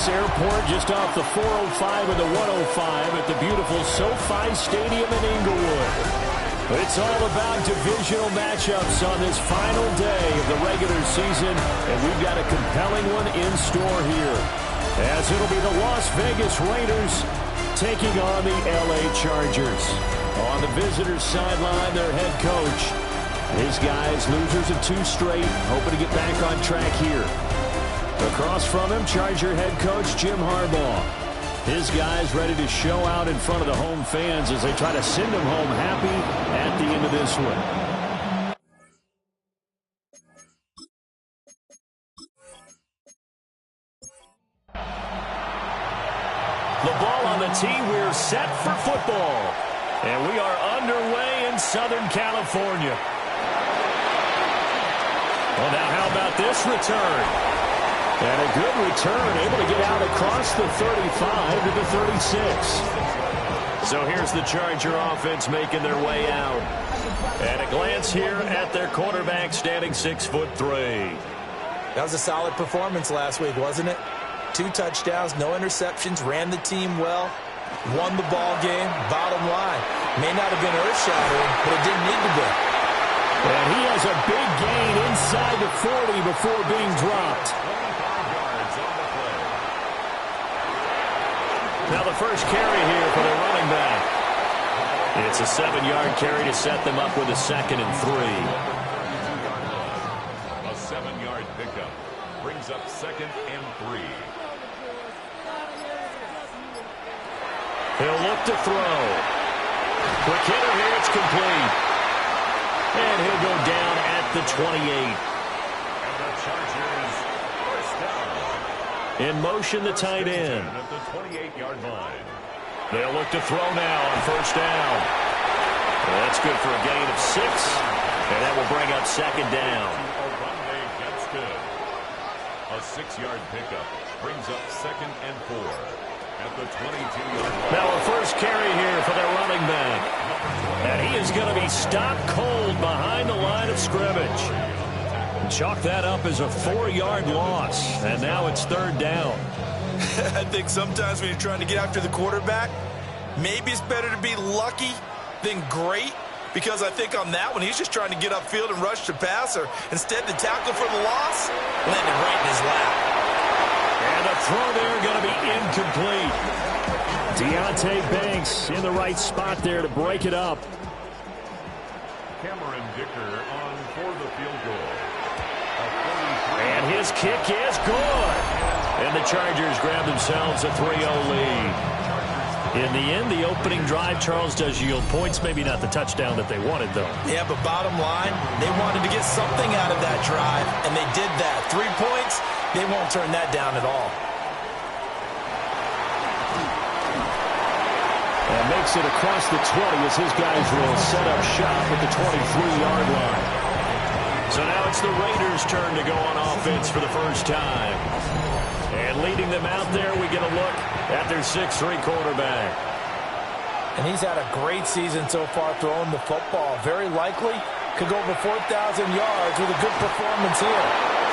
Phoenix Airport, just off the 405 and the 105 at the beautiful SoFi Stadium in Inglewood. It's all about divisional matchups on this final day of the regular season, and we've got a compelling one in store here, as it'll be the Las Vegas Raiders taking on the LA Chargers. On the visitors' sideline, their head coach. His guys, losers of 2 straight, hoping to get back on track here. Across from him, Charger head coach Jim Harbaugh. His guys ready to show out in front of the home fans as they try to send them home happy at the end of this one. The ball on the tee. We're set for football. And we are underway in Southern California. Well, now how about this return? And a good return, able to get out across the 35 to the 36. So here's the Charger offense making their way out. And a glance here at their quarterback, standing 6'3". That was a solid performance last week, wasn't it? 2 touchdowns, no interceptions, ran the team well, won the ball game. Bottom line, may not have been earth-shattering, but it didn't need to be. And he has a big gain inside the 40 before being dropped. Now the first carry here for the running back. It's a 7-yard carry to set them up with a 2nd and 3. A 7-yard pickup brings up 2nd and 3. He'll look to throw. Quick hitter here, it's complete. And he'll go down at the 28. And the Chargers first down. In motion, the tight end. At the 28-yard line. They'll look to throw now on first down. Well, that's good for a gain of 6. And that will bring up 2nd down. That's good. A 6-yard pickup brings up 2nd and 4. At the 22-yard line. Now a first carry here for their running back. And he is going to be stopped cold behind the line of scrimmage. Chalk that up as a 4-yard loss. And now it's 3rd down. I think sometimes when you're trying to get after the quarterback, maybe it's better to be lucky than great. Because I think on that one, he's just trying to get upfield and rush the passer. Instead, the tackle for the loss landed right in his lap. And the throw there going to be incomplete. Deontay Banks in the right spot there to break it up. Cameron Dicker on for the field goal. And his kick is good. And the Chargers grab themselves a 3-0 lead. In the end, the opening drive, Charles, does yield points. Maybe not the touchdown that they wanted, though. Yeah, but bottom line, they wanted to get something out of that drive, and they did that. 3 points, they won't turn that down at all. And makes it across the 20 as his guys will set up shop at the 23-yard line. So now it's the Raiders' turn to go on offense for the first time. And leading them out there, we get a look at their 6'3" quarterback. And he's had a great season so far throwing the football. Very likely could go over 4,000 yards with a good performance here.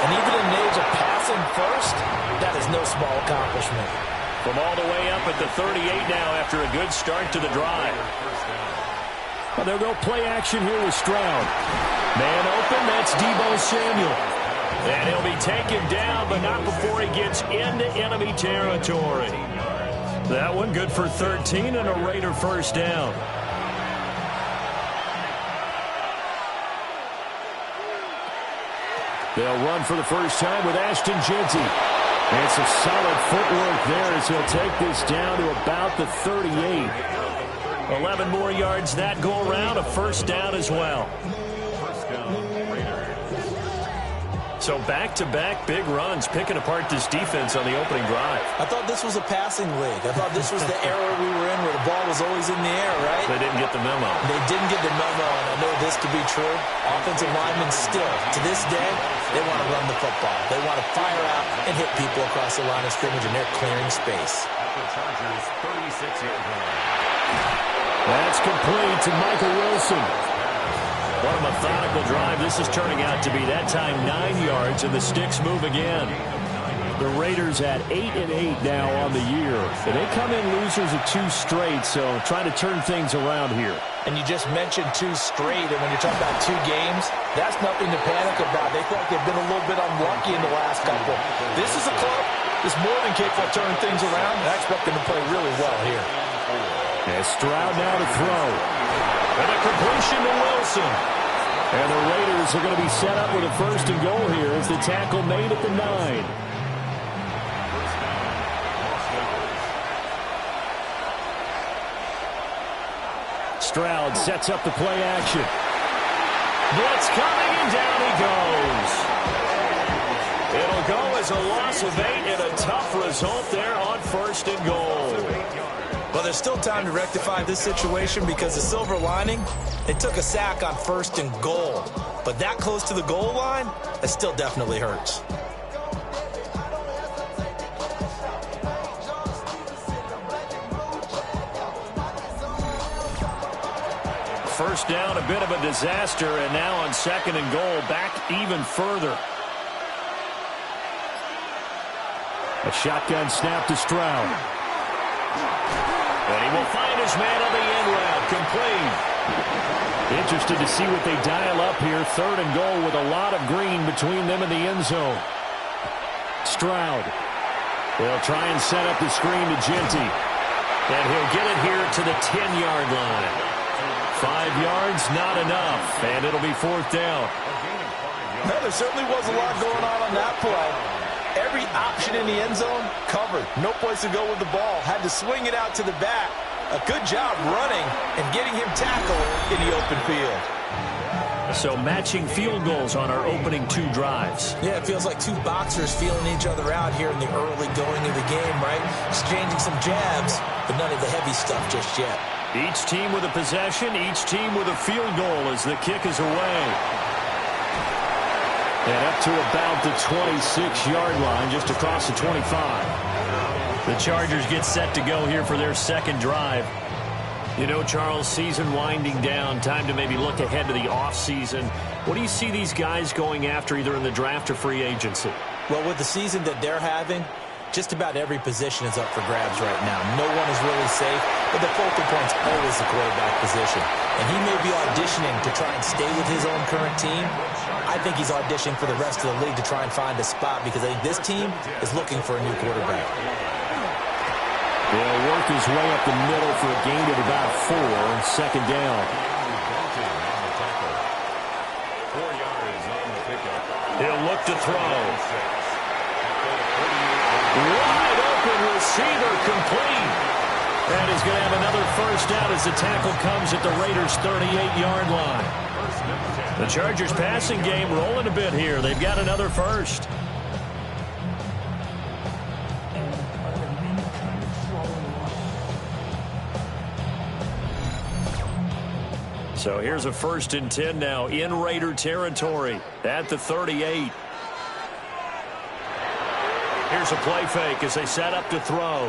And even in the age of passing first, that is no small accomplishment. From all the way up at the 38 now after a good start to the drive. Well, they'll go play action here with Stroud. Man open, that's Deebo Samuel. And he'll be taken down, but not before he gets into enemy territory. That one good for 13 and a Raider first down. They'll run for the first time with Ashton Jeanty. And some solid footwork there as he'll take this down to about the 38. 11 more yards that go around, a first down as well. So back-to-back big runs, picking apart this defense on the opening drive. I thought this was a passing league. I thought this was the era we were in where the ball was always in the air, right? They didn't get the memo. They didn't get the memo, and I know this to be true. Offensive linemen still, to this day, they want to run the football. They want to fire out and hit people across the line of scrimmage, and they're clearing space. At the Chargers' 36-yard line. That's complete to Michael Wilson. What a methodical drive this is turning out to be. That time 9 yards, and the sticks move again. The Raiders at 8-8 now on the year. And they come in losers of 2 straight, so trying to turn things around here. And you just mentioned 2 straight, and when you're talking about 2 games, that's nothing to panic about. They feel like they've been a little bit unlucky in the last couple. This is a club that's more than capable of turning things around, and I expect them to play really well here. And Stroud now to throw. And a completion to Wilson. And the Raiders are going to be set up with a 1st and goal here as the tackle made at the 9. Stroud sets up the play action. Blitz coming, and down he goes. It'll go as a loss of 8 and a tough result there on 1st and goal. Well, there's still time to rectify this situation because the silver lining, they took a sack on 1st and goal. But that close to the goal line, that still definitely hurts. First down, a bit of a disaster, and now on 2nd and goal, back even further. A shotgun snap to Stroud. And he will find his man on the end route, complete. Interested to see what they dial up here. 3rd and goal with a lot of green between them and the end zone. Stroud. They'll try and set up the screen to Genty. And he'll get it here to the 10-yard line. 5 yards, not enough, and it'll be 4th down. No, there certainly was a lot going on that play. Every option in the end zone covered. No place to go with the ball. Had to swing it out to the back. A good job running and getting him tackled in the open field. So matching field goals on our opening 2 drives. Yeah, it feels like 2 boxers feeling each other out here in the early going of the game, right? Exchanging some jabs, but none of the heavy stuff just yet. Each team with a possession, each team with a field goal as the kick is away. And up to about the 26-yard line, just across the 25. The Chargers get set to go here for their 2nd drive. You know, Charles, season winding down, time to maybe look ahead to the offseason. What do you see these guys going after either in the draft or free agency? Well, with the season that they're having, just about every position is up for grabs right now. No one is really safe, but the focal point's always the quarterback position. And he may be auditioning to try and stay with his own current team. I think he's auditioning for the rest of the league to try and find a spot because I think this team is looking for a new quarterback. He'll work his way up the middle for a gain of about 4, 2nd down. 4 yards on the pickup. He'll look to throw. Wide open receiver, complete. And he's going to have another 1st down as the tackle comes at the Raiders' 38-yard line. The Chargers passing game rolling a bit here. They've got another 1st. So here's a 1st and 10 now in Raider territory at the 38. Here's a play fake as they set up to throw.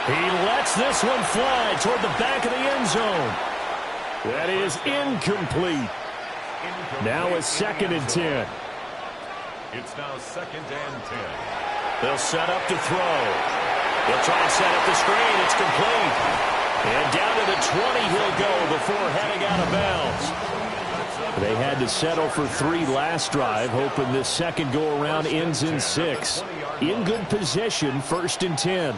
He lets this one fly toward the back of the end zone. That is incomplete. Now a 2nd and 10. It's now 2nd and 10. They'll set up to throw. They'll try and set up the screen. It's complete. And down to the 20 he'll go before heading out of bounds. They had to settle for 3 last drive, hoping this 2nd go-around ends in 6. In good position, 1st and 10.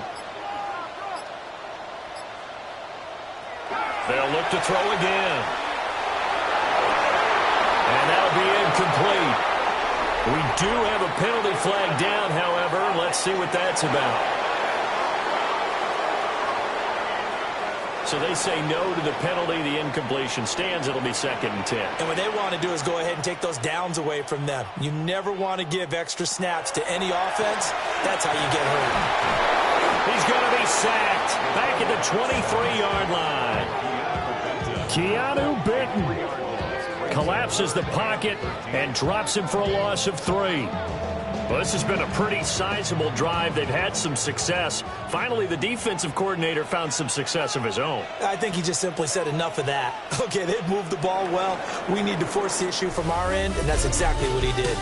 They'll look to throw again. And that'll be incomplete. We do have a penalty flag down, however. Let's see what that's about. So they say no to the penalty. The incompletion stands. It'll be 2nd and 10. And what they want to do is go ahead and take those downs away from them. You never want to give extra snaps to any offense. That's how you get hurt. He's going to be sacked back at the 23-yard line. Keanu Benton collapses the pocket and drops him for a loss of 3. Well, this has been a pretty sizable drive. They've had some success. Finally, the defensive coordinator found some success of his own. I think he just simply said enough of that. Okay, they've moved the ball well. We need to force the issue from our end, and that's exactly what he did.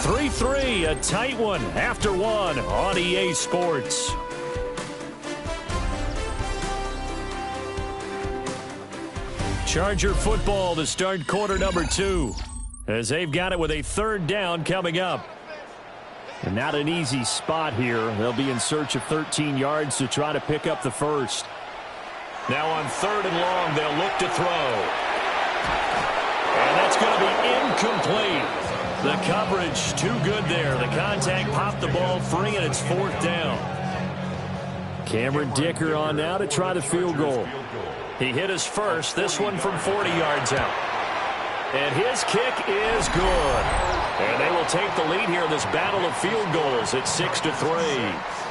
3-3, a tight one after one on EA Sports. Charger football to start quarter number 2, as they've got it with a third down coming up. And not an easy spot here. They'll be in search of 13 yards to try to pick up the first. Now on 3rd and long, they'll look to throw. And that's going to be incomplete. The coverage too good there. The contact popped the ball free, and it's 4th down. Cameron Dicker on now to try the field goal. He hit his first, this one from 40 yards out. And his kick is good. And they will take the lead here in this battle of field goals at 6-3.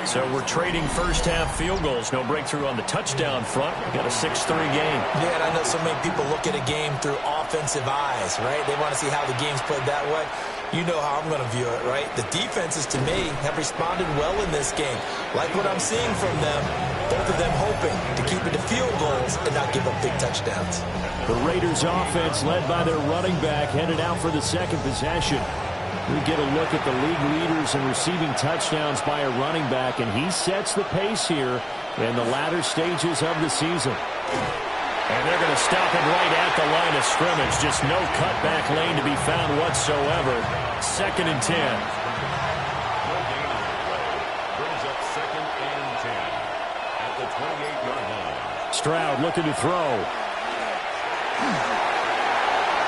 So we're trading first-half field goals. No breakthrough on the touchdown front. We've got a 6-3 game. Yeah, and I know so many people look at a game through offensive eyes, right? They want to see how the game's played that way. You know how I'm going to view it, right? The defenses, to me, have responded well in this game. Like what I'm seeing from them, both of them hoping to keep it to field goals and not give up big touchdowns. The Raiders offense led by their running back headed out for the second possession. We get a look at the league leaders in receiving touchdowns by a running back, and he sets the pace here in the latter stages of the season. And they're going to stop him right at the line of scrimmage. Just no cutback lane to be found whatsoever. 2nd and 10. Brings up 2nd and 10 at the 28-yard line. Stroud looking to throw.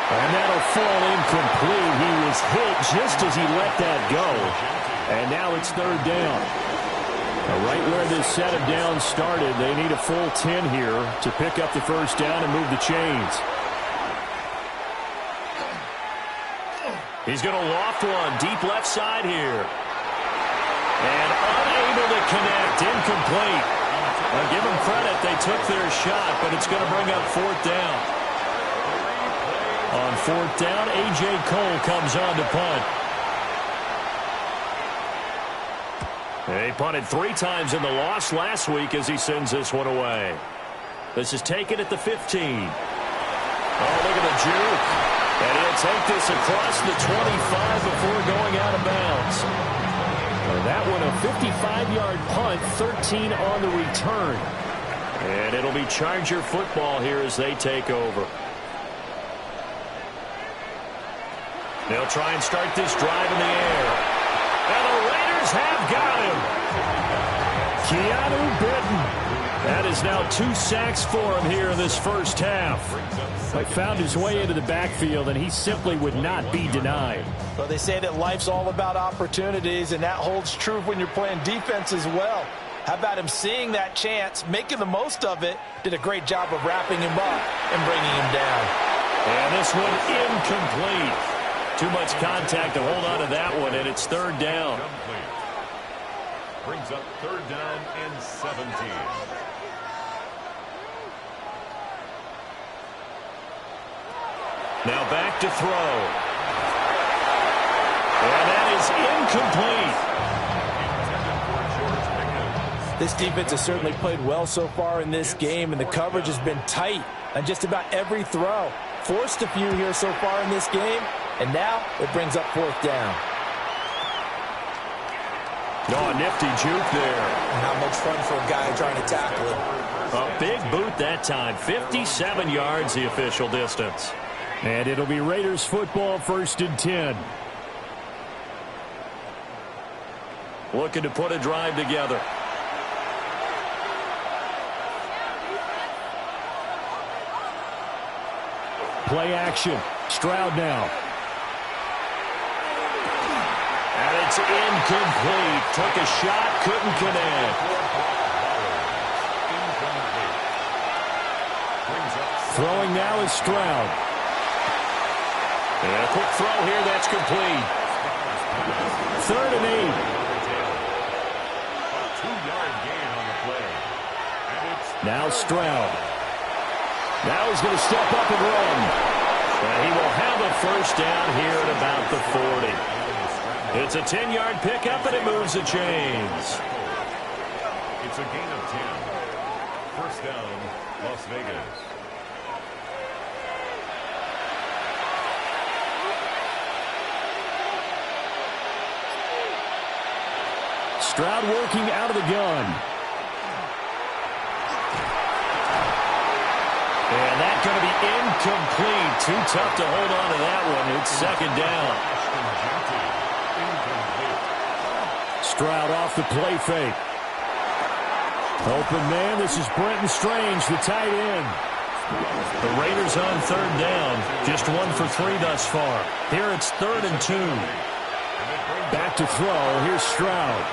And that'll fall incomplete. He was hit just as he let that go. And now it's 3rd down. Right where this set of downs started, they need a full 10 here to pick up the first down and move the chains. He's going to loft one deep left side here. And unable to connect, incomplete. I'll give them credit, they took their shot, but it's going to bring up 4th down. On 4th down, A.J. Cole comes on to punt. He punted 3 times in the loss last week as he sends this one away. This is taken at the 15. Oh, look at the juke. And he'll take this across the 25 before going out of bounds. And that one a 55-yard punt, 13 on the return. And it'll be Charger football here as they take over. They'll try and start this drive in the air. And the Raiders have got him. Keanu Britton. That is now 2 sacks for him here in this first half. He found his way into the backfield, and he simply would not be denied. Well, they say that life's all about opportunities, and that holds true when you're playing defense as well. How about him seeing that chance, making the most of it, did a great job of wrapping him up and bringing him down. And this one incomplete. Too much contact to hold on to that one, and it's 3rd down. Brings up 3rd down and 17. Now back to throw. And that is incomplete. This defense has certainly played well so far in this game, and the coverage has been tight on just about every throw. Forced a few here so far in this game, and now it brings up 4th down. Oh, nifty juke there. Not much fun for a guy trying to tackle him. A big boot that time. 57 yards the official distance. And it'll be Raiders football, 1st and 10. Looking to put a drive together. Play action. Stroud now. And it's incomplete. Took a shot, couldn't connect. Throwing now is Stroud. And a quick throw here, that's complete. 3rd and 8. A 2-yard gain on the play. Now Stroud. Now he's going to step up and run. And he will have a first down here at about the 40. It's a 10-yard pickup, and it moves the chains. It's a gain of 10. First down, Las Vegas. Stroud working out of the gun. And that's going to be incomplete. Too tough to hold on to that one. It's second down. Stroud off the play fake. Open man, this is Brenton Strange, the tight end. The Raiders on third down. Just 1 for 3 thus far. Here it's 3rd and 2. Back to throw. Here's Stroud.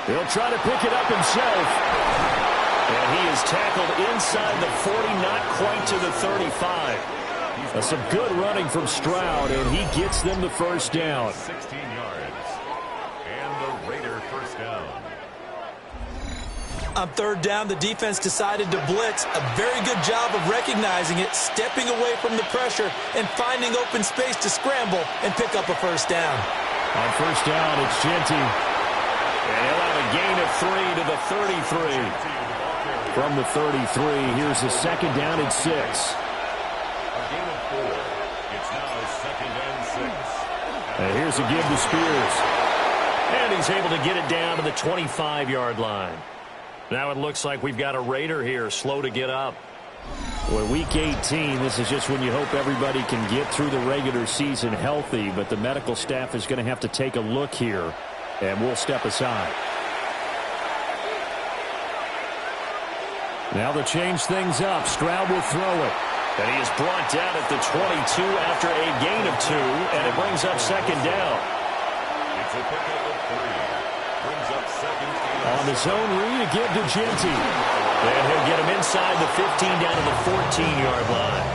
He'll try to pick it up himself. And he is tackled inside the 40, not quite to the 35. That's some good running from Stroud, and he gets them the first down. 16 yards. And the Raider first down. On third down, the defense decided to blitz. A very good job of recognizing it, stepping away from the pressure, and finding open space to scramble and pick up a first down. On first down, it's Genty. And he'll have a gain of 3 to the 33. From the 33, here's the second down and 6. A gain of 4. It's now 2nd and 6. And here's a give to Spears. And he's able to get it down to the 25-yard line. Now it looks like we've got a Raider here, slow to get up. Well, week 18, this is just when you hope everybody can get through the regular season healthy, but the medical staff is going to have to take a look here, and we'll step aside. Now they'll change things up. Stroud will throw it. And he is brought down at the 22 after a gain of 2, and it brings up second down. It's a pickup of 3. Brings up second and On his own read, a give to Genty. And he'll get him inside the 15 down to the 14-yard line.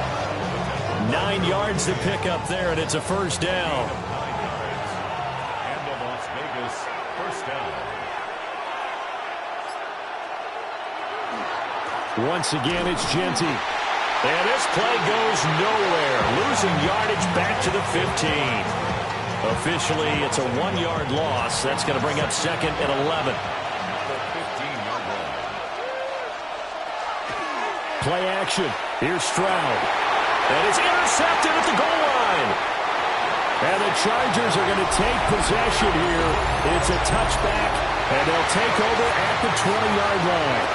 9 yards to pick up there, and it's a first down. 9 yards. And the Las Vegas first down. Once again, it's Genty. And this play goes nowhere. Losing yardage back to the 15. Officially, it's a 1-yard loss. That's going to bring up 2nd and 11. The 15-yard line. Play action. Here's Stroud. And it's intercepted at the goal line. And the Chargers are going to take possession here. It's a touchback, and they'll take over at the 20-yard line.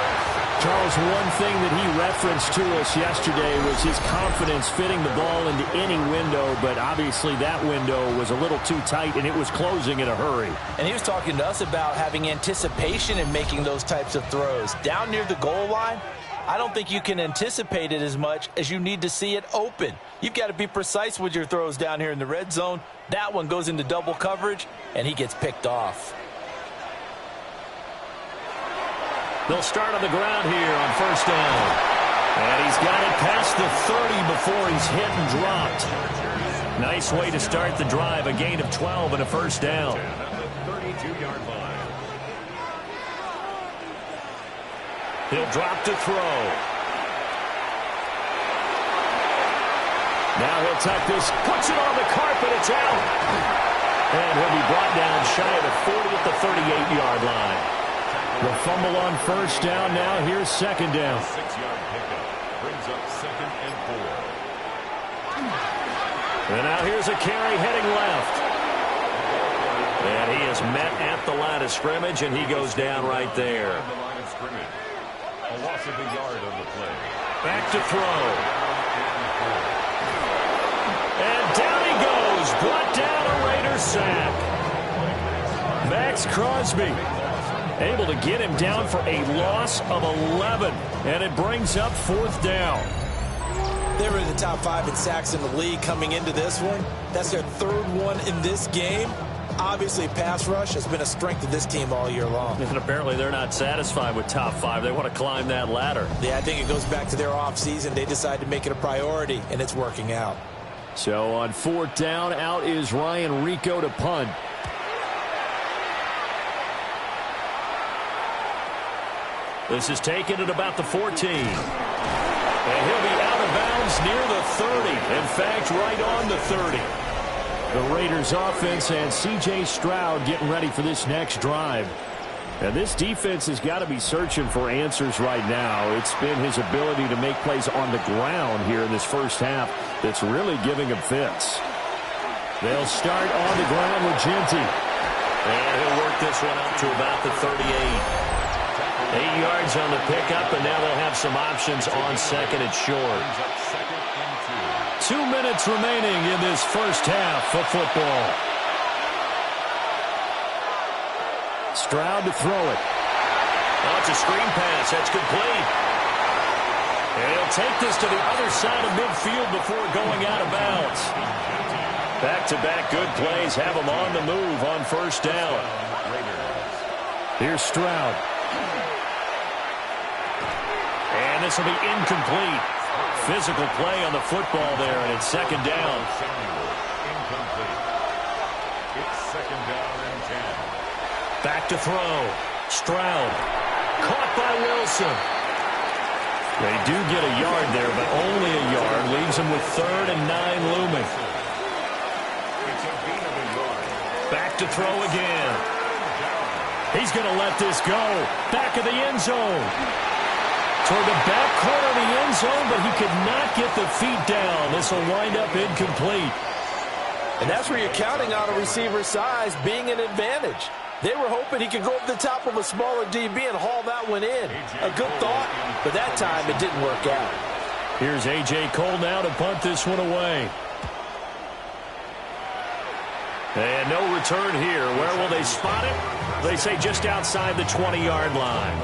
Charles, one thing that he referenced to us yesterday was his confidence fitting the ball into any window, but obviously that window was a little too tight, and it was closing in a hurry. And he was talking to us about having anticipation in making those types of throws. Down near the goal line, I don't think you can anticipate it as much as you need to see it open. You've got to be precise with your throws down here in the red zone. That one goes into double coverage, and he gets picked off. They'll start on the ground here on first down. And he's got it past the 30 before he's hit and dropped. Nice way to start the drive. A gain of 12 and a first down. At the 32-yard line. He'll drop to throw. Now he'll tuck this, puts it on the carpet, it's out. And he'll be brought down shy of the 40 at the 38-yard line. The fumble on first down. Now here's second down. 6-yard pickup brings up 2nd and 4. And now here's a carry heading left. And he is met at the line of scrimmage, and he goes down right there. On the line of scrimmage. A loss of a yard on the play. Back to throw. And down he goes. Brought down a Raiders sack. Max Crosby able to get him down for a loss of 11. And it brings up 4th down. They were in the top 5 in sacks in the league coming into this one. That's their 3rd one in this game. Obviously, pass rush has been a strength of this team all year long. And apparently they're not satisfied with top 5. They want to climb that ladder. Yeah, I think it goes back to their offseason. They decided to make it a priority, and it's working out. So on 4th down, out is Ryan Rico to punt. This is taken at about the 14. And he'll be out of bounds near the 30. In fact, right on the 30. The Raiders offense and C.J. Stroud getting ready for this next drive. And this defense has got to be searching for answers right now. It's been his ability to make plays on the ground here in this first half that's really giving him fits. They'll start on the ground with Genty. And he'll work this one up to about the 38. 8 yards on the pickup, and now they'll have some options on second and short. 2 minutes remaining in this first half of football. Stroud to throw it. Oh, it's a screen pass. That's complete. And he'll take this to the other side of midfield before going out of bounds. Back-to-back good plays have him on the move on first down. Here's Stroud. And this will be incomplete. Physical play on the football there, and it's second down. Incomplete. It's second down and 10. Back to throw. Stroud. Caught by Wilson. They do get a yard there, but only a yard. Leaves them with 3rd and 9 looming. Back to throw again. He's going to let this go. Back of the end zone. Toward the back corner of the end zone, but he could not get the feet down. This will wind up incomplete. And that's where you're counting on a receiver's size being an advantage. They were hoping he could go up the top of a smaller DB and haul that one in. A good thought, but that time it didn't work out. Here's A.J. Cole now to punt this one away. And no return here. Where will they spot it? They say just outside the 20-yard line.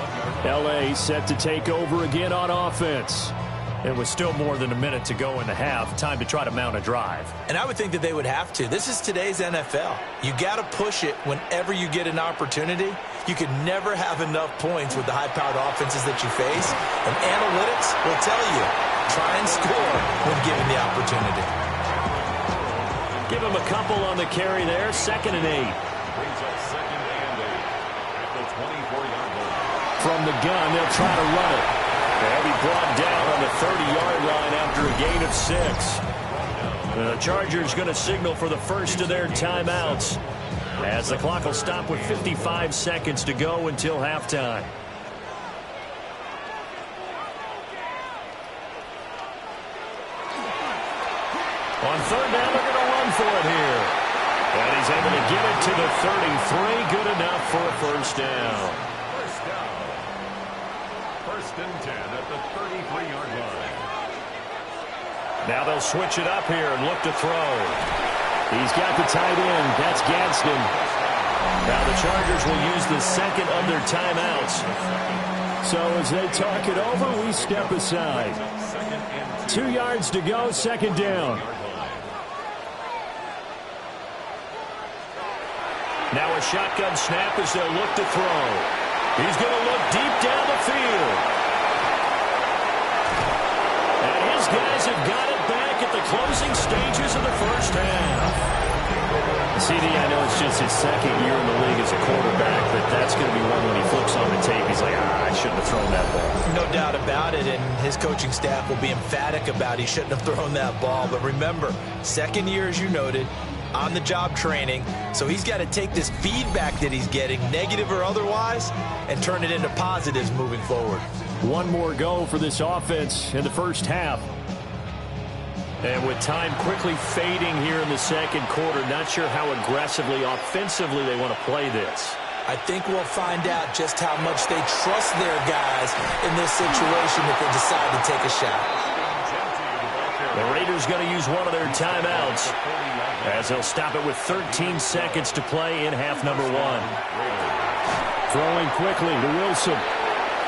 L.A. set to take over again on offense. It was still more than a minute to go in the half. Time to try to mount a drive. And I would think that they would have to. This is today's NFL. You got to push it whenever you get an opportunity. You can never have enough points with the high-powered offenses that you face. And analytics will tell you, try and score when given the opportunity. Give him a couple on the carry there. 2nd and 8. Brings up 2nd and 8 at the 24-yard line. From the gun, they'll try to run it. They'll be brought down on the 30-yard line after a gain of 6. The Chargers going to signal for the first of their timeouts as the clock will stop with 55 seconds to go until halftime. On 3rd down, they're going to run for it here. And he's able to get it to the 33. Good enough for a first down. First down. 1st and 10 at the 33-yard line. Now they'll switch it up here and look to throw. He's got the tight end. That's Gadsden. Now the Chargers will use the second of their timeouts. So as they talk it over, we step aside. 2 yards to go, 2nd down. Now a shotgun snap as they'll look to throw. He's going to look deep down the field. And his guys have got it back at the closing stages of the first half. CD, I know it's just his 2nd year in the league as a quarterback, but that's going to be one when he flips on the tape. He's like, I shouldn't have thrown that ball. No doubt about it, and his coaching staff will be emphatic about he shouldn't have thrown that ball. But remember, 2nd year, as you noted, on-the-job training, so he's got to take this feedback that he's getting, negative or otherwise, and turn it into positives moving forward. One more go for this offense in the first half. And with time quickly fading here in the 2nd quarter, not sure how aggressively, offensively they want to play this. I think we'll find out just how much they trust their guys in this situation if they decide to take a shot. The Raiders going to use one of their timeouts as they'll stop it with 13 seconds to play in half number 1. Throwing quickly to Wilson.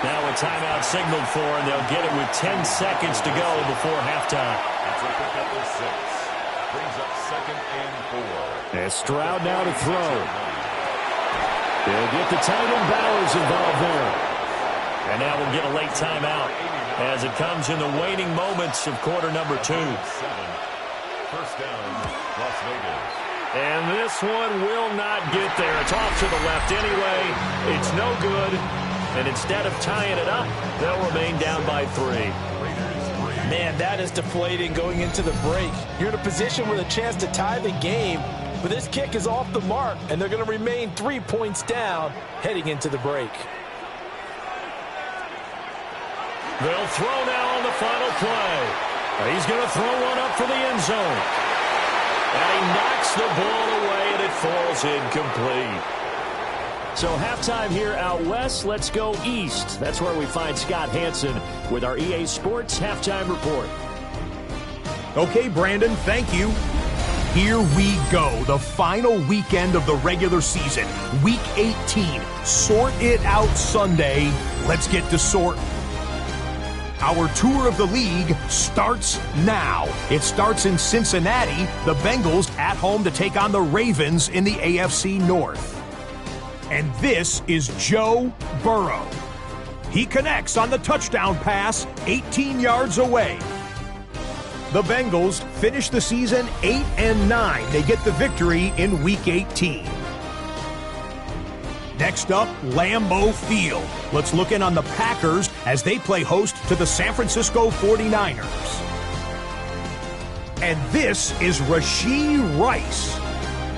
Now a timeout signaled for, and they'll get it with 10 seconds to go before halftime. It's a pickup of 6. Brings up 2nd and 4. And Stroud now to throw. They'll get the tight end Bowers involved there. And now we'll get a late timeout as it comes in the waning moments of quarter number 2. 7. First down, Las Vegas. And this one will not get there. It's off to the left anyway. It's no good. And instead of tying it up, they'll remain down by 3. Man, that is deflating going into the break. You're in a position with a chance to tie the game, but this kick is off the mark, and they're going to remain 3 points down heading into the break. They'll throw now on the final play. He's going to throw one up for the end zone. And he knocks the ball away, and it falls incomplete. So halftime here out west. Let's go east. That's where we find Scott Hansen with our EA Sports Halftime Report. Okay, Brandon, thank you. Here we go, the final weekend of the regular season, Week 18. Sort it out Sunday. Let's get to sorting. Our tour of the league starts now. It starts in Cincinnati, the Bengals at home to take on the Ravens in the AFC North. And this is Joe Burrow. He connects on the touchdown pass 18 yards away. The Bengals finish the season 8-9. They get the victory in Week 18. Next up, Lambeau Field. Let's look in on the Packers as they play host to the San Francisco 49ers. And this is Rashee Rice.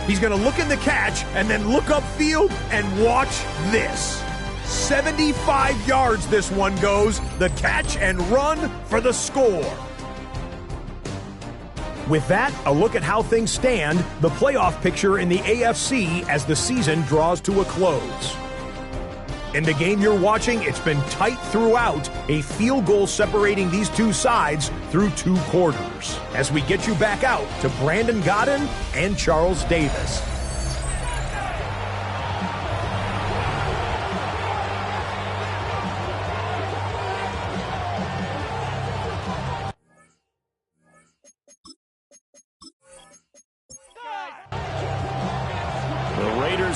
He's going to look in the catch and then look upfield and watch this. 75 yards this one goes. The catch and run for the score. With that, a look at how things stand, the playoff picture in the AFC as the season draws to a close. In the game you're watching, it's been tight throughout, a field goal separating these two sides through 2 quarters. As we get you back out to Brandon Godden and Charles Davis.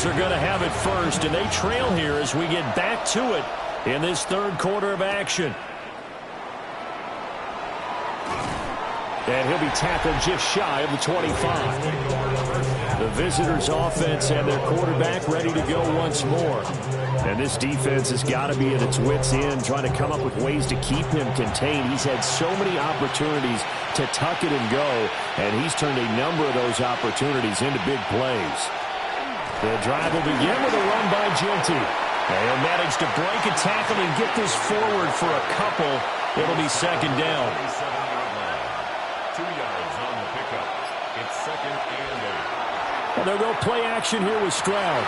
Are going to have it first, and they trail here as we get back to it in this third quarter of action. And he'll be tackled just shy of the 25. The visitors' offense and their quarterback ready to go once more. And this defense has got to be at its wits' end, trying to come up with ways to keep him contained. He's had so many opportunities to tuck it and go, and he's turned a number of those opportunities into big plays. The drive will begin with a run by Genty. They'll manage to break a tackle and get this forward for a couple. It'll be second down. 2 yards on the pickup. It's second and 8. And they'll go play action here with Stroud.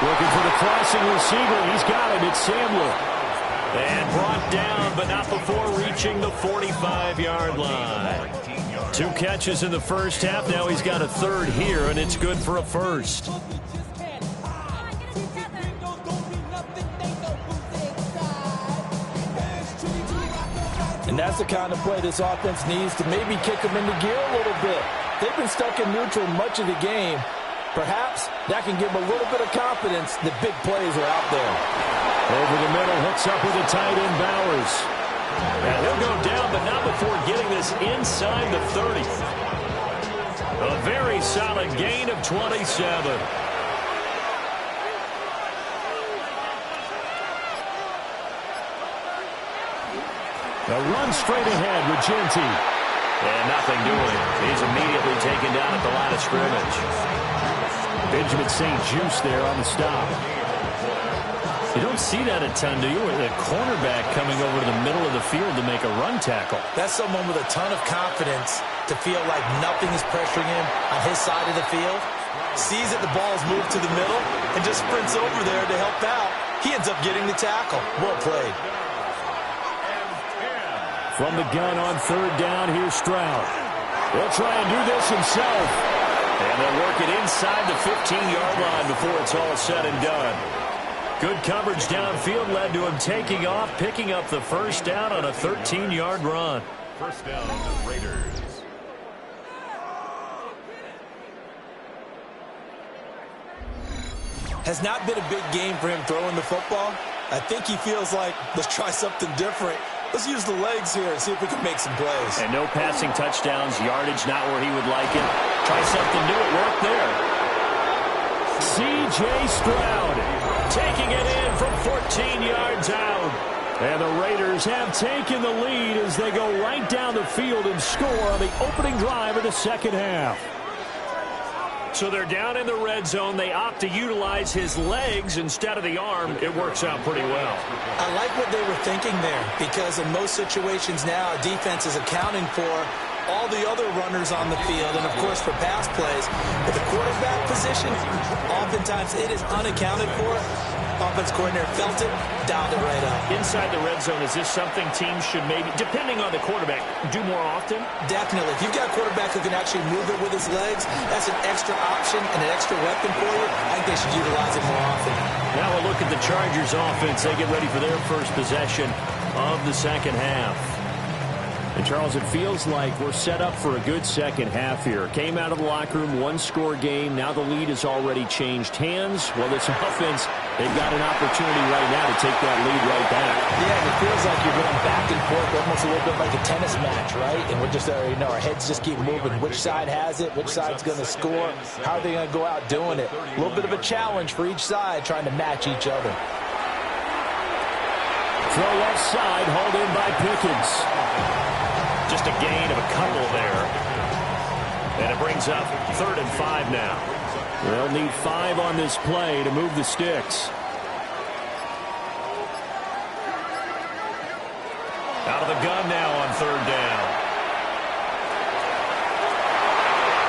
Looking for the crossing receiver. He's got it. It's Samuel. And brought down, but not before reaching the 45-yard line. 2 catches in the first half. Now he's got a third here, and it's good for a first. And that's the kind of play this offense needs to maybe kick them into gear a little bit. They've been stuck in neutral much of the game. Perhaps that can give them a little bit of confidence that big plays are out there. Over the middle, hooks up with the tight end Bowers. And he'll go down, but not before getting this inside the 30. A very solid gain of 27. A run straight ahead with Genty. And nothing doing. He's immediately taken down at the line of scrimmage. Benjamin St. Juste there on the stop. You don't see that a ton, do you? With a cornerback coming over to the middle of the field to make a run tackle. That's someone with a ton of confidence to feel like nothing is pressuring him on his side of the field. Sees that the ball's moved to the middle and just sprints over there to help out. He ends up getting the tackle. Well played. From the gun on third down, here's Stroud. He'll try and do this himself. And they'll work it inside the 15-yard line before it's all said and done. Good coverage downfield led to him taking off, picking up the first down on a 13-yard run. First down, Raiders. Has not been a big game for him throwing the football. I think he feels like, let's try something different. Let's use the legs here and see if we can make some plays. And no passing touchdowns, yardage not where he would like it. Try something new, it worked there. C.J. Stroud taking it in from 14 yards out. And the Raiders have taken the lead as they go right down the field and score on the opening drive of the second half. So they're down in the red zone. They opt to utilize his legs instead of the arm. It works out pretty well. I like what they were thinking there because in most situations now, defense is accounting for all the other runners on the field, and, of course, for pass plays. But the quarterback position, oftentimes it is unaccounted for. Offense coordinator felt it, dialed it right up. Inside the red zone, is this something teams should maybe, depending on the quarterback, do more often? Definitely. If you've got a quarterback who can actually move it with his legs, that's an extra option and an extra weapon for you. I think they should utilize it more often. Now a look at the Chargers offense. They get ready for their first possession of the second half. And, Charles, it feels like we're set up for a good second half here. Came out of the locker room, one-score game. Now the lead has already changed hands. Well, this offense, they've got an opportunity right now to take that lead right back. Yeah, it feels like you're going back and forth, almost a little bit like a tennis match, right? And we're just, our heads just keep moving. Which side has it? Which side's going to score? How are they going to go out doing it? A little bit of a challenge for each side, trying to match each other. Throw left side, hauled in by Pickens. Just a gain of a couple there. And it brings up 3rd and 5 now. They'll need 5 on this play to move the sticks. Out of the gun now on 3rd down.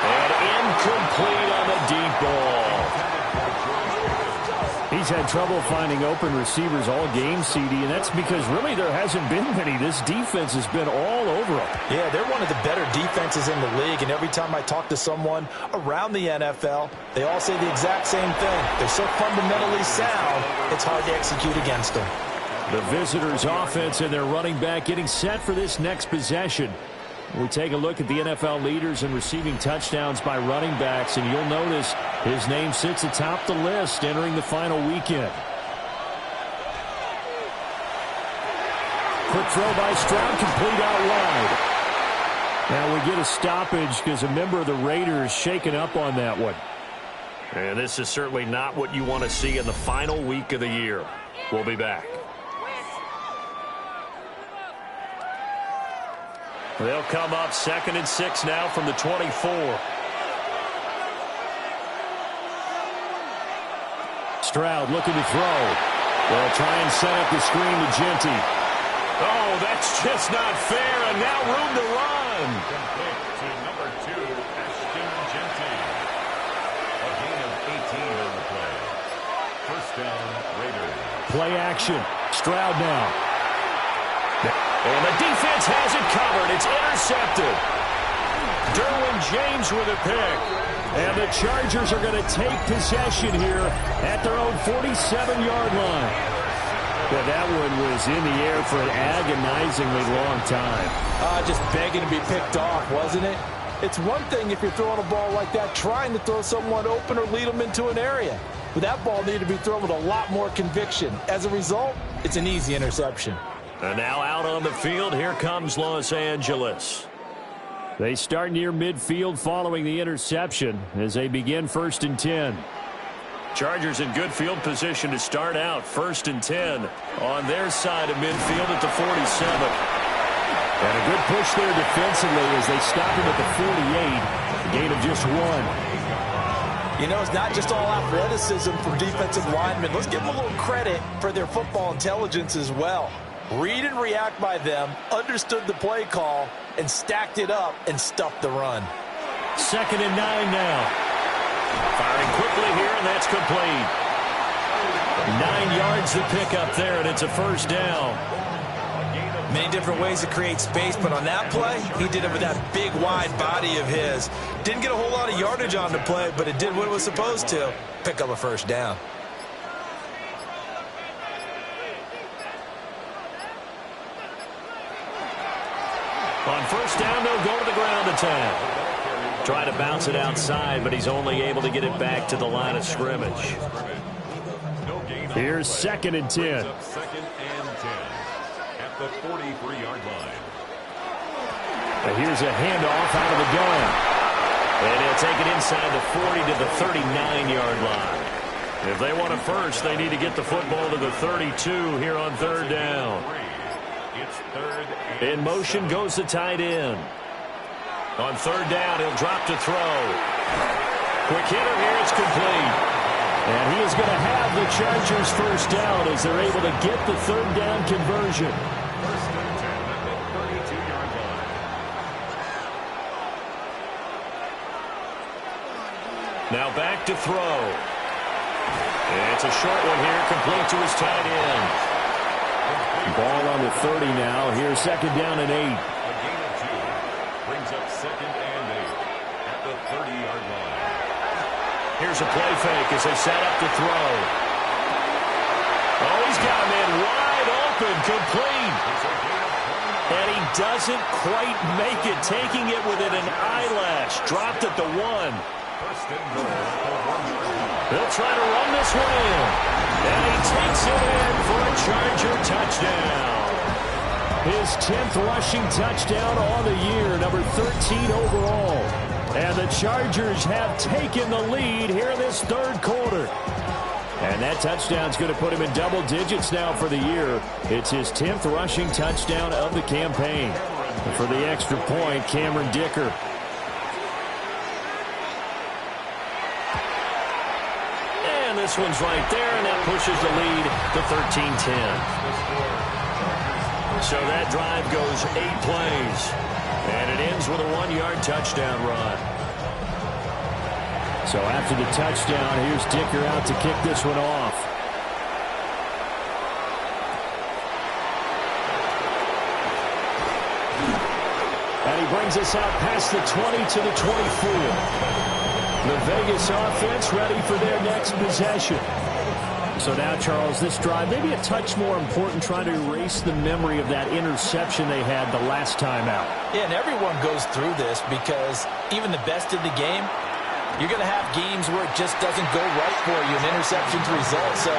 And incomplete on the deep ball. He's had trouble finding open receivers all game, CD, and that's because really there hasn't been many. This defense has been all over them. Yeah, they're one of the better defenses in the league, and every time I talk to someone around the NFL, they all say the exact same thing. They're so fundamentally sound, it's hard to execute against them. The visitors' offense and their running back getting set for this next possession. We take a look at the NFL leaders in receiving touchdowns by running backs, and you'll notice his name sits atop the list entering the final weekend. Quick throw by Stroud, complete out wide. Now we get a stoppage because a member of the Raiders shaken up on that one. And this is certainly not what you want to see in the final week of the year. We'll be back. They'll come up 2nd and 6 now from the 24. Stroud looking to throw. They'll try and set up the screen to Genty. Oh, that's just not fair, and now room to run. Complete to number 2, Ashton Genty. A gain of 18 on the play. First down, Raiders. Play action. Stroud now. And the defense has it covered. It's intercepted. Derwin James with a pick. And the Chargers are going to take possession here at their own 47-yard line. Yeah, that one was in the air for an agonizingly long time. Just begging to be picked off, wasn't it? It's one thing if you're throwing a ball like that, trying to throw someone open or lead them into an area. But that ball needed to be thrown with a lot more conviction. As a result, it's an easy interception. And now out on the field, here comes Los Angeles. They start near midfield following the interception as they begin 1st and 10. Chargers in good field position to start out 1st and 10 on their side of midfield at the 47. And a good push there defensively as they stop him at the 48. A gain of just 1. You know, it's not just all athleticism for defensive linemen. Let's give them a little credit for their football intelligence as well. Read and react by them, understood the play call, and stacked it up and stuffed the run. 2nd and 9 now. Firing quickly here, and that's complete. 9 yards to pick up there, and it's a first down. Many different ways to create space, but on that play, he did it with that big, wide body of his. Didn't get a whole lot of yardage on the play, but it did what it was supposed to. Pick up a first down. On first down, they'll go to the ground attack. Try to bounce it outside, but he's only able to get it back to the line of scrimmage. Here's 2nd and 10. 2nd and 10 at the 43-yard line. And here's a handoff out of the gun. And he'll take it inside the 40 to the 39-yard line. If they want a first, they need to get the football to the 32 here on 3rd down. It's 3rd and In motion goes the tight end. On 3rd down, he'll drop to throw. Quick hitter here, it's complete. And he is going to have the Chargers first down as they're able to get the 3rd down conversion. First and 10 at the 32-yard line. Now back to throw. It's a short one here, complete to his tight end. Ball on the 30 now. Here's second down and 8. A gain of 2 brings up second and 8 at the 30-yard line. Here's a play fake as they set up to throw. Oh, he's got him in wide open, complete. And he doesn't quite make it, taking it within an eyelash. Dropped at the 1. First and goal for 1 yard. They'll try to run this one in. And he takes it in for a Charger touchdown. His 10th rushing touchdown on the year, number 13 overall. And the Chargers have taken the lead here in this third quarter. And that touchdown's going to put him in double digits now for the year. It's his 10th rushing touchdown of the campaign. And for the extra point, Cameron Dicker. And this one's right there, and that pushes the lead to 13-10. So that drive goes 8 plays. And it ends with a 1-yard touchdown run. So after the touchdown, here's Dicker out to kick this one off. And he brings us out past the 20 to the 24. The Vegas offense ready for their next possession. So now, Charles, this drive, maybe a touch more important, trying to erase the memory of that interception they had the last time out. Yeah, and everyone goes through this because even the best in the game, you're going to have games where it just doesn't go right for you, and interceptions result. So,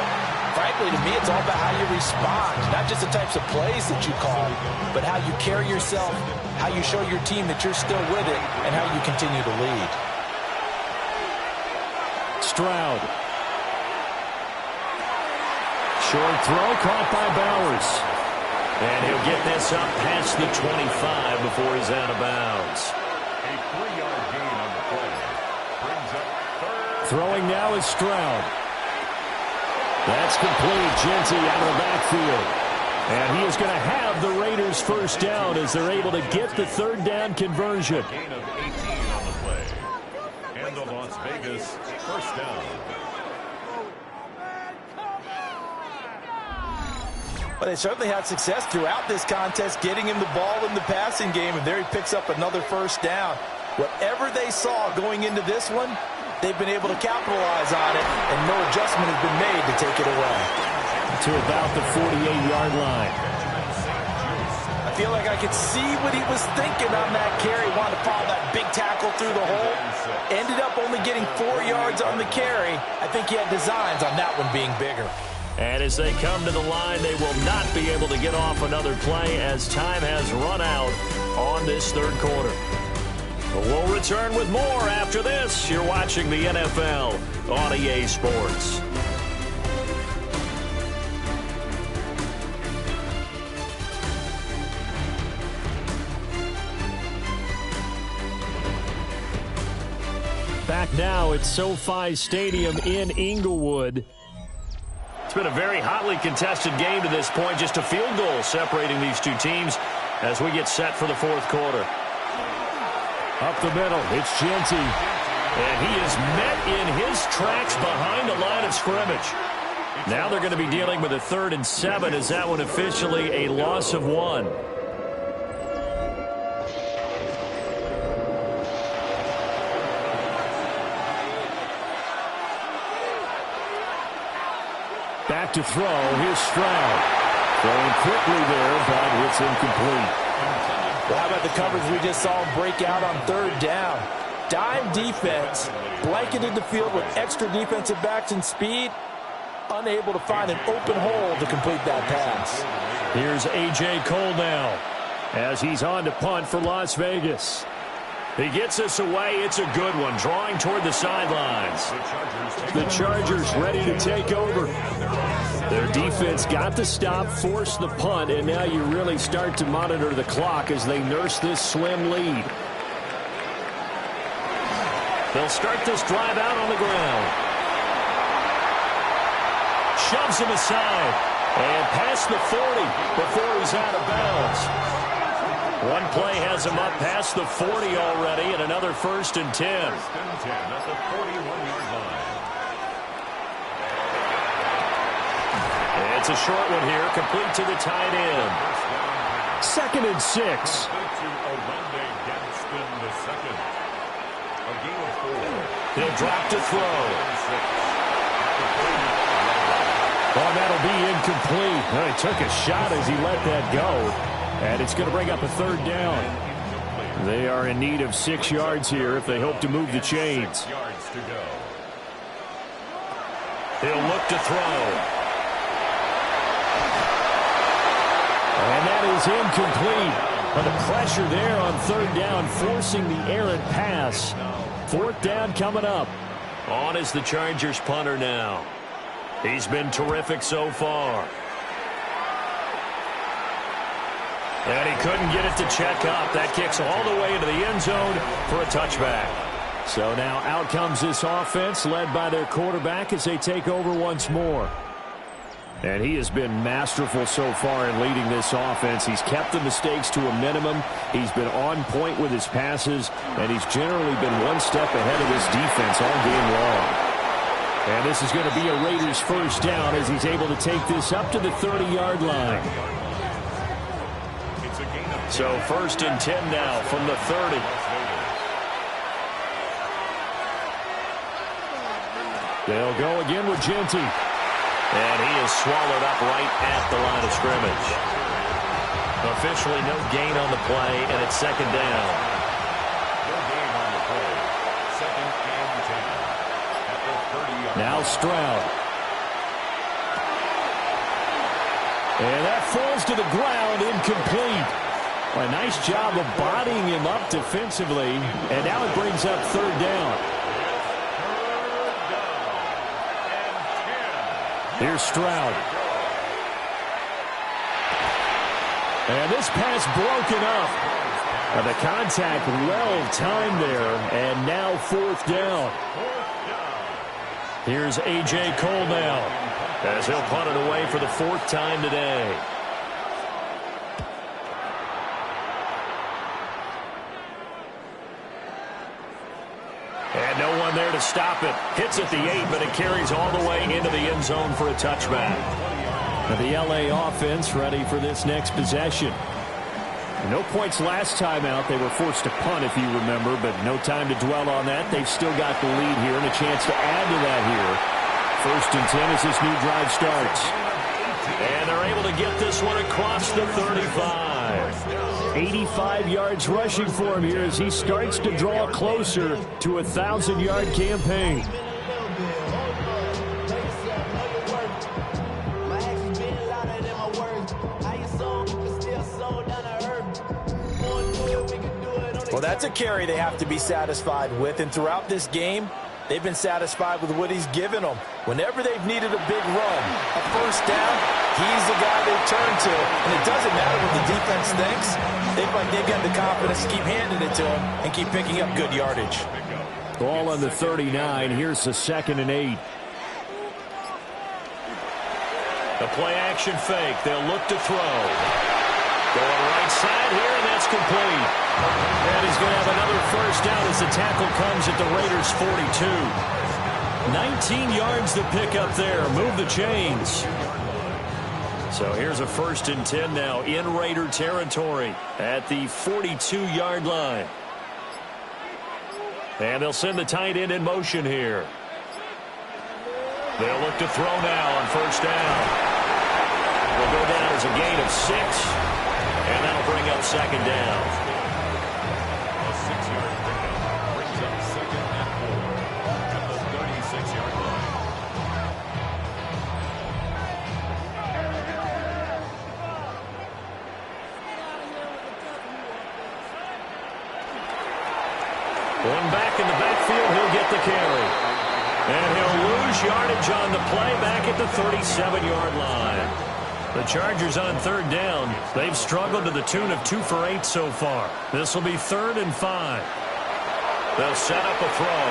frankly, to me, it's all about how you respond, not just the types of plays that you call, but how you carry yourself, how you show your team that you're still with it, and how you continue to lead. Stroud. Short throw caught by Bowers. And he'll get this up past the 25 before he's out of bounds. A 3-yard gain on the play. Brings up third. Throwing now is Stroud. That's complete. Genty out of the backfield. And he is going to have the Raiders first down as they're able to get the third down conversion. Gain of 18 on the play. And the Las Vegas first down. But they certainly had success throughout this contest, getting him the ball in the passing game, and there he picks up another first down. Whatever they saw going into this one, they've been able to capitalize on it, and no adjustment has been made to take it away. To about the 48-yard line. I feel like I could see what he was thinking on that carry. Wanted to follow that big tackle through the hole. Ended up only getting 4 yards on the carry. I think he had designs on that one being bigger. And as they come to the line, they will not be able to get off another play as time has run out on this third quarter. But we'll return with more after this. You're watching the NFL on EA Sports. Back now at SoFi Stadium in Inglewood. It's been a very hotly contested game to this point. Just a field goal separating these two teams as we get set for the fourth quarter. Up the middle, it's Genty. And he is met in his tracks behind the line of scrimmage. Now they're going to be dealing with a 3rd and 7 as that one officially a loss of 1. Back to throw. Here's Stroud. Throwing quickly there, but it's incomplete. Well, how about the coverage we just saw him break out on 3rd down? Dime defense, blanketed the field with extra defensive backs and speed, unable to find an open hole to complete that pass. Here's A.J. Cole now as he's on to punt for Las Vegas. He gets us away. It's a good one, drawing toward the sidelines. The Chargers ready to take over. Their defense got the stop, forced the punt, and now you really start to monitor the clock as they nurse this slim lead. They'll start this drive out on the ground. Shoves him aside and past the 40 before he's out of bounds. One play has him up past the 40 already, and another 1st and 10. 1st and 10 at the 41-yard line. It's a short one here, complete to the tight end. 2nd and 6. He'll drop to throw. Oh, that'll be incomplete. Well, he took a shot as he let that go. And it's going to bring up a 3rd down. They are in need of 6 yards here if they hope to move the chains. He'll look to throw. And that is incomplete. But the pressure there on 3rd down, forcing the errant pass. 4th down coming up. On is the Chargers punter now. He's been terrific so far. And he couldn't get it to check up. That kicks all the way into the end zone for a touchback. So now out comes this offense, led by their quarterback as they take over once more. And he has been masterful so far in leading this offense. He's kept the mistakes to a minimum. He's been on point with his passes, and he's generally been one step ahead of this defense all game long. And this is going to be a Raiders 1st down as he's able to take this up to the 30-yard line. So 1st and 10 now from the 30. They'll go again with Genty. And he is swallowed up right at the line of scrimmage. Officially no gain on the play, and it's 2nd down. No gain on the play. 2nd and 10 at the 30-yard line. Now Stroud. And that falls to the ground, incomplete. A nice job of bodying him up defensively, and now it brings up 3rd down. Here's Stroud. And this pass broken up. And the contact well timed there. And now 4th down. Here's A.J. Cole now, as he'll punt it away for the 4th time today. And no one there to stop it. Hits at the 8, but it carries all the way into the end zone for a touchback. Now the L.A. offense ready for this next possession. No points last time out. They were forced to punt, if you remember, but no time to dwell on that. They've still got the lead here and a chance to add to that here. 1st and 10 as this new drive starts. And they're able to get this one across the 35. 85 yards rushing for him here as he starts to draw closer to a 1,000-yard campaign. Well, that's a carry they have to be satisfied with, and throughout this game, they've been satisfied with what he's given them. Whenever they've needed a big run, a 1st down, he's the guy they turn to. And it doesn't matter what the defense thinks. They've got the confidence to keep handing it to him and keep picking up good yardage. Ball on the 39. Here's the 2nd and 8. The play action fake. They'll look to throw. Going right side here, and that's complete. And he's going to have another 1st down as the tackle comes at the Raiders' 42. 19 yards to pick up there. Move the chains. So here's a 1st and 10 now in Raider territory at the 42-yard line. And they'll send the tight end in motion here. They'll look to throw now on 1st down. Will go down as a gain of 6. And that'll bring up 2nd down. A 6-yard pickup brings up 2nd and 4 at the 36-yard line. One back in the backfield, he'll get the carry. And he'll lose yardage on the play back at the 37-yard line. The Chargers on 3rd down. They've struggled to the tune of 2 for 8 so far. This will be 3rd and 5. They'll set up a throw.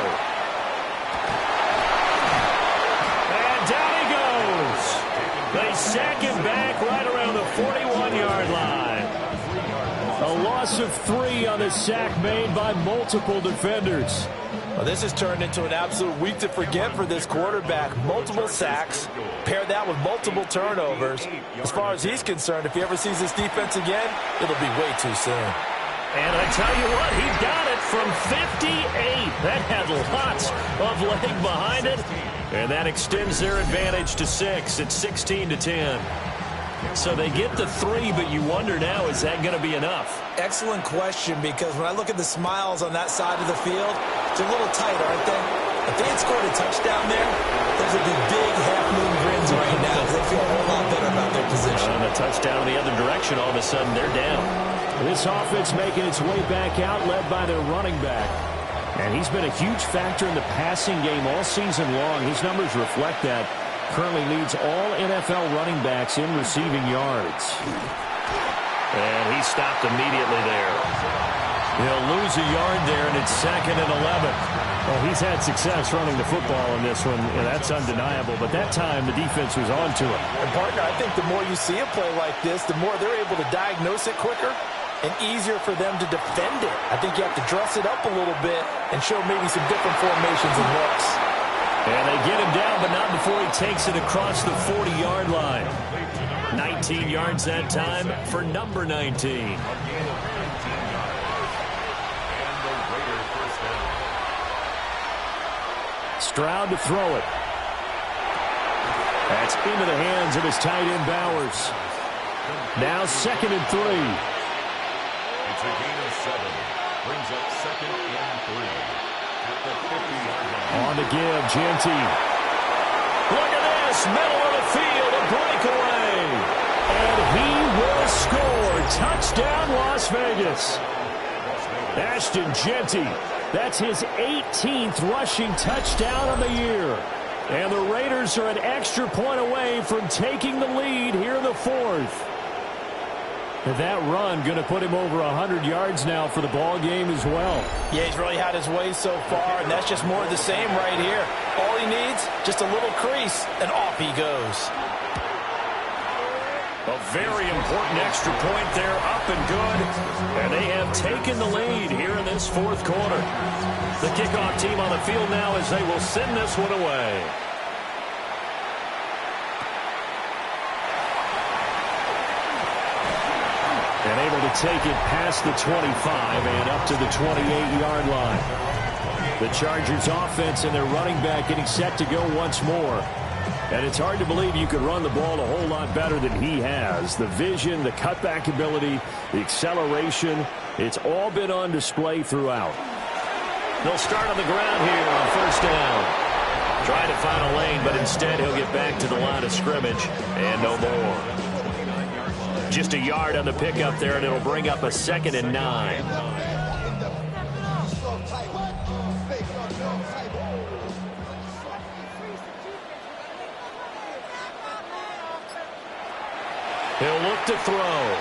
And down he goes. They sack him back right around the 41-yard line. A loss loss of 3 on the sack made by multiple defenders. Well, this has turned into an absolute week to forget for this quarterback. Multiple sacks, pair that with multiple turnovers. As far as he's concerned, if he ever sees this defense again, it'll be way too soon. And I tell you what, he got it from 58. That had lots of leg behind it. And that extends their advantage to 6. It's 16-10. So they get the 3, but you wonder now, is that going to be enough? Excellent question, because when I look at the smiles on that side of the field, they're a little tight, aren't they? If they had scored a touchdown there, those would be big half-moon grins right now, because they feel a whole lot better about their position. And a touchdown in the other direction, all of a sudden they're down. This offense making its way back out, led by their running back. And he's been a huge factor in the passing game all season long. His numbers reflect that. Currently leads all NFL running backs in receiving yards. And he stopped immediately there. He'll lose a yard there, and it's 2nd and 11. Well, he's had success running the football in this one, and that's undeniable. But that time, the defense was on to him. And, partner, I think the more you see a play like this, the more they're able to diagnose it quicker and easier for them to defend it. I think you have to dress it up a little bit and show maybe some different formations and looks. And they get him down, but not before he takes it across the 40-yard line. 19 yards that time for number 19. Stroud to throw it. That's into the hands of his tight end, Bowers. Now 2nd and 3. It's a gain of 7. Brings up 2nd and 3. At the 50-yard line. On the give, Genty. Look at this, middle of the field, a breakaway. And he will score. Touchdown, Las Vegas. Ashton Genty. That's his 18th rushing touchdown of the year. And the Raiders are an extra point away from taking the lead here in the 4th. And that run going to put him over 100 yards now for the ball game as well. Yeah, he's really had his way so far, and that's just more of the same right here. All he needs, just a little crease, and off he goes. A very important extra point there, up and good. And they have taken the lead here in this 4th quarter. The kickoff team on the field now as they will send this one away. And able to take it past the 25 and up to the 28-yard line. The Chargers offense and their running back getting set to go once more. And it's hard to believe you could run the ball a whole lot better than he has. The vision, the cutback ability, the acceleration, it's all been on display throughout. They'll start on the ground here on 1st down. Trying to find a lane, but instead he'll get back to the line of scrimmage and no more. Just a yard on the pickup there, and it'll bring up a 2nd and 9. He'll look to throw.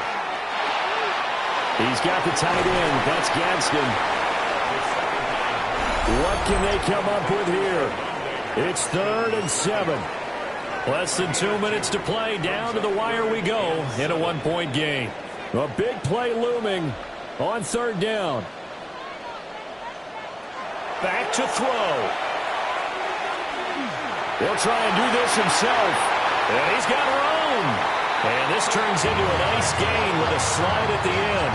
He's got the tight end. That's Gadsden. What can they come up with here? It's 3rd and 7. Less than 2 minutes to play. Down to the wire we go in a 1-point game. A big play looming on 3rd down. Back to throw. He'll try and do this himself. And he's got room. And this turns into a nice gain with a slide at the end.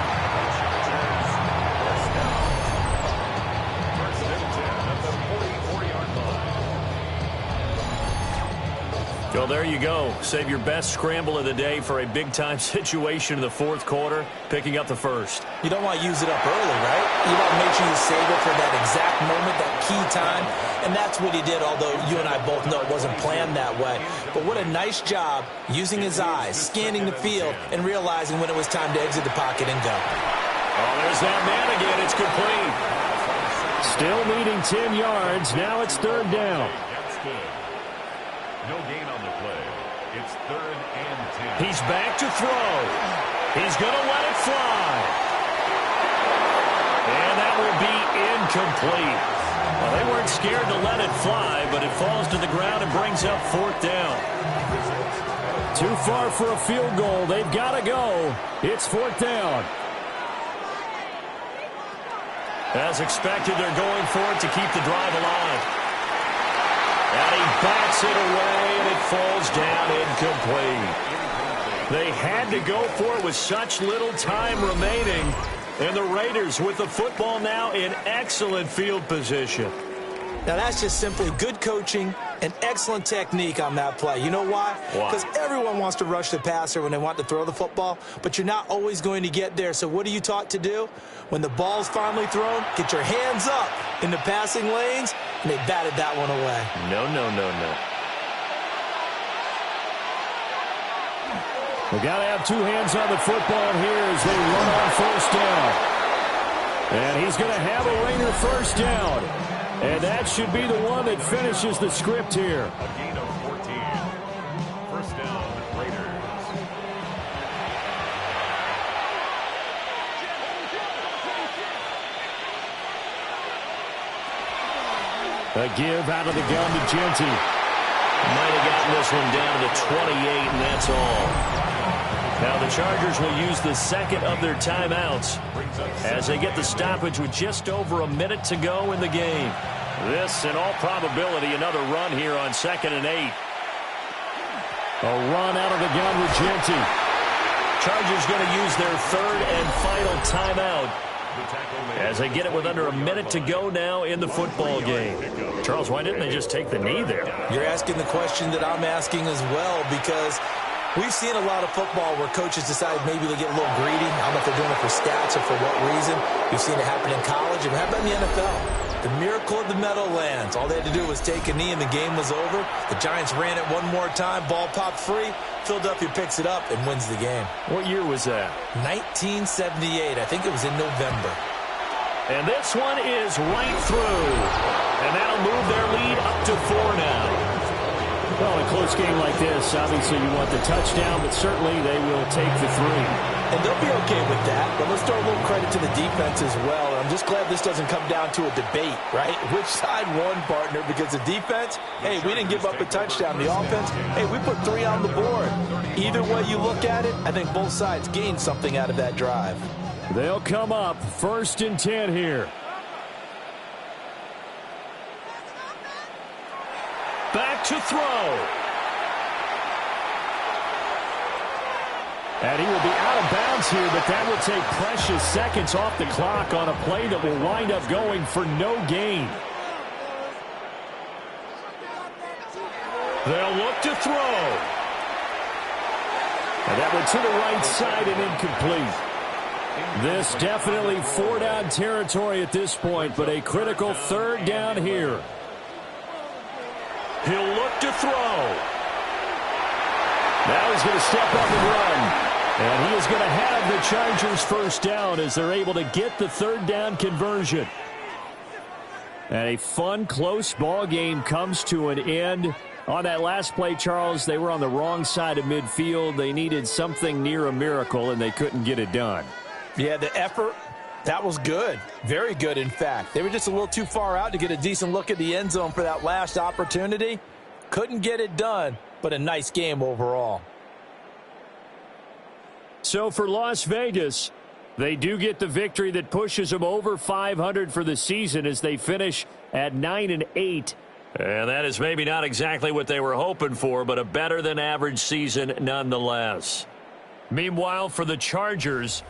Well, there you go. Save your best scramble of the day for a big-time situation in the 4th quarter, picking up the 1st. You don't want to use it up early, right? You want to make sure you save it for that exact moment, that key time. And that's what he did, although you and I both know it wasn't planned that way. But what a nice job using his eyes, scanning the field, and realizing when it was time to exit the pocket and go. Oh, there's that man again. It's complete. Still needing 10 yards. Now it's 3rd down. No gain on the play. It's 3rd and 10. He's back to throw. He's going to let it fly. And that will be incomplete. Well, they weren't scared to let it fly, but it falls to the ground and brings up 4th down. Too far for a field goal. They've got to go. It's 4th down. As expected, they're going for it to keep the drive alive. And he bats it away, and it falls down incomplete. They had to go for it with such little time remaining. And the Raiders with the football now in excellent field position. Now, that's just simply good coaching and excellent technique on that play. You know why? Because everyone wants to rush the passer when they want to throw the football, but you're not always going to get there. So what are you taught to do? When the ball's finally thrown, get your hands up in the passing lanes, and they batted that one away. No. They got to have two hands on the football here as they run on first down. And he's going to have a Raider first down. And that should be the one that finishes the script here. A gain of 14. First down, Raiders. A give out of the gun to Genty. Might have gotten this one down to the 28, and that's all. Now the Chargers will use the second of their timeouts as they get the stoppage with just over a minute to go in the game. This, in all probability, another run here on 2nd and 8. A run out of the gun with Genty. Chargers going to use their third and final timeout as they get it with under a minute to go now in the football game. Charles, why didn't they just take the knee there? You're asking the question that I'm asking as well, because we've seen a lot of football where coaches decide maybe they get a little greedy. I don't know if they're doing it for stats or for what reason. We've seen it happen in college, and how about in the NFL? The miracle of the Meadowlands. All they had to do was take a knee, and the game was over. The Giants ran it one more time. Ball popped free. Philadelphia picks it up and wins the game. What year was that? 1978. I think it was in November. And this one is right through. And that'll move their lead up to 4 now. Well, in a close game like this, obviously you want the touchdown, but certainly they will take the 3. And they'll be okay with that, but let's throw a little credit to the defense as well. I'm just glad this doesn't come down to a debate, right? Which side won, partner? Because the defense, hey, we didn't give up a touchdown. The offense, hey, we put 3 on the board. Either way you look at it, I think both sides gained something out of that drive. They'll come up 1st and 10 here. Back to throw. And he will be out of bounds here, but that will take precious seconds off the clock on a play that will wind up going for no gain. They'll look to throw. And that went to the right side and incomplete. This definitely 4-down territory at this point, but a critical 3rd down here. He'll look to throw. Now he's going to step up and run. And he is going to have the Chargers first down as they're able to get the 3rd down conversion. And a fun, close ball game comes to an end. On that last play, Charles, they were on the wrong side of midfield. They needed something near a miracle, and they couldn't get it done. Yeah, the effort, that was good. Very good, in fact. They were just a little too far out to get a decent look at the end zone for that last opportunity. Couldn't get it done, but a nice game overall. So for Las Vegas, they do get the victory that pushes them over 500 for the season as they finish at 9-8. And that is maybe not exactly what they were hoping for, but a better than average season nonetheless. Meanwhile, for the Chargers,